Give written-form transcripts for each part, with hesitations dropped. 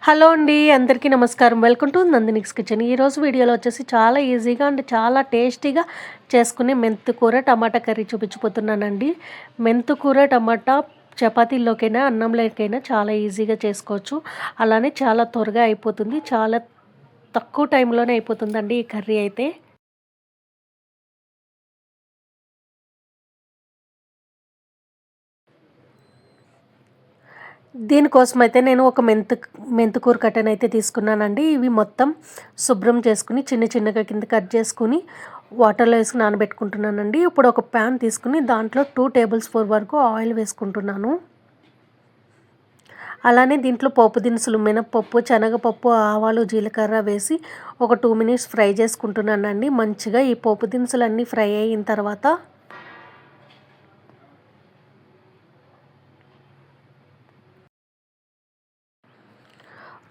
Hello అండి, అందరికీ నమస్కారం. వెల్కమ్ టు నందినిక్స్ కిచెన్. ఈరోజు వీడియోలో వచ్చేసి చాలా ఈజీగా అండ్ చాలా టేస్టీగా చేసుకునే మెంతికూర టమాటా కర్రీ చూపించిపోతున్నానండి. మెంతికూర టమాటా చపాతీల్లోకైనా అన్నంలోకైనా చాలా ఈజీగా చేసుకోవచ్చు. అలానే చాలా త్వరగా అయిపోతుంది. చాలా తక్కువ టైంలోనే అయిపోతుందండి ఈ కర్రీ అయితే. దీనికోసం అయితే నేను ఒక మెంతికూర కట్టను అయితే తీసుకున్నానండి. ఇవి మొత్తం శుభ్రం చేసుకుని చిన్న చిన్నగా కింద కట్ చేసుకుని వాటర్లో వేసి నానబెట్టుకుంటున్నానండి. ఇప్పుడు ఒక ప్యాన్ తీసుకుని దాంట్లో 2 టేబుల్ స్పూన్ వరకు ఆయిల్ వేసుకుంటున్నాను. అలానే దీంట్లో పోపు దినుసులు మినపప్పు, శనగపప్పు, ఆవాలు, జీలకర్ర వేసి ఒక 2 మినిట్స్ ఫ్రై చేసుకుంటున్నానండి. మంచిగా ఈ పోపు దినుసులు అన్నీ ఫ్రై అయిన తర్వాత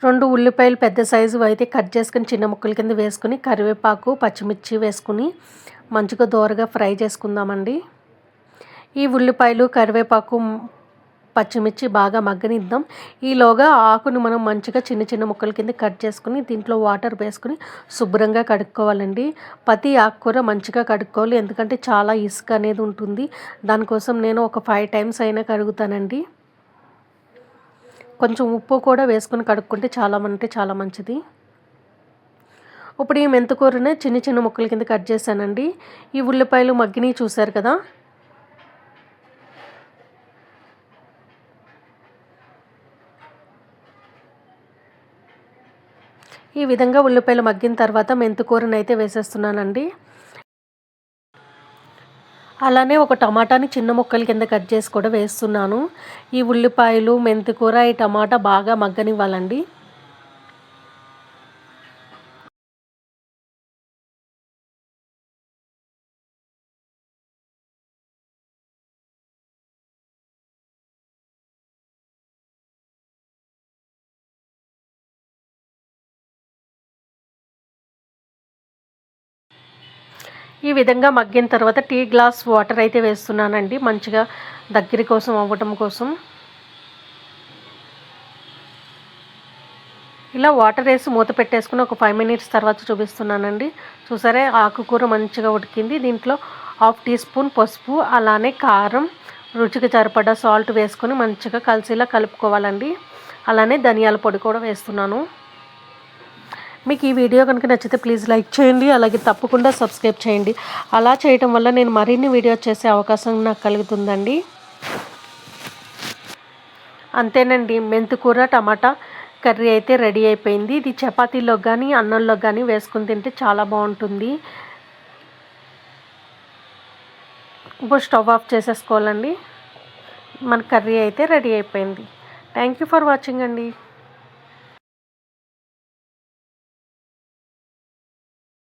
2 ఉల్లిపాయలు పెద్ద సైజు అయితే కట్ చేసుకుని చిన్న ముక్కల కింద వేసుకుని కరివేపాకు, పచ్చిమిర్చి వేసుకుని మంచిగా దోరగా ఫ్రై చేసుకుందామండి. ఈ ఉల్లిపాయలు, కరివేపాకు, పచ్చిమిర్చి బాగా మగ్గనిద్దాం. ఈలోగా ఆకును మనం మంచిగా చిన్న చిన్న ముక్కల కింద కట్ చేసుకుని దీంట్లో వాటర్ వేసుకుని శుభ్రంగా కడుక్కోవాలండి. ప్రతి ఆకుకూర మంచిగా కడుక్కోవాలి, ఎందుకంటే చాలా ఇసుక అనేది ఉంటుంది. దానికోసం నేను ఒక 5 టైమ్స్ అయినా కడుగుతానండి. కొంచెం ఉప్పు కూడా వేసుకుని కడుక్కుంటే చాలా మంచిది. ఇప్పుడు ఈ మెంతికూరని చిన్న చిన్న ముక్కల కింద కట్ చేశానండి. ఈ ఉల్లిపాయలు మగ్గినవి చూశారు కదా. ఈ విధంగా ఉల్లిపాయలు మగ్గిన తర్వాత మెంతికూరని అయితే వేసేస్తున్నానండి. అలానే ఒక టమాటాని చిన్న ముక్కల కింద కట్ చేసి కూడా వేస్తున్నాను. ఈ ఉల్లిపాయలు, మెంతికూర, ఈ టమాటా బాగా మగ్గనివ్వాలండి. ఈ విధంగా మగ్గిన తర్వాత టీ గ్లాస్ వాటర్ అయితే వేస్తున్నానండి, మంచిగా దగ్గర కోసం అవ్వటం కోసం. ఇలా వాటర్ వేసి మూత పెట్టేసుకుని ఒక 5 మినిట్స్ తర్వాత చూపిస్తున్నానండి. చూసారే ఆకుకూర మంచిగా ఉడికింది. దీంట్లో 1/2 టీ స్పూన్ పసుపు, అలానే కారం, రుచికి సరిపడా సాల్ట్ వేసుకొని మంచిగా కలిసేలా కలుపుకోవాలండి. అలానే ధనియాల పొడి కూడా వేస్తున్నాను. మీకు ఈ వీడియో కనుక నచ్చితే ప్లీజ్ లైక్ చేయండి, అలాగే తప్పకుండా సబ్స్క్రైబ్ చేయండి. అలా చేయటం వల్ల నేను మరిన్ని వీడియోస్ చేసే అవకాశం నాకు కలుగుతుందండి. అంతేనండి, మెంతికూర టమాటా కర్రీ అయితే రెడీ అయిపోయింది. ఇది చపాతీలో కానీ అన్నంలో కానీ వేసుకుని తింటే చాలా బాగుంటుంది. ఇప్పుడు స్టవ్ ఆఫ్ చేసేసుకోవాలండి. మన కర్రీ అయితే రెడీ అయిపోయింది. థ్యాంక్ యూ ఫర్ వాచింగ్ అండి.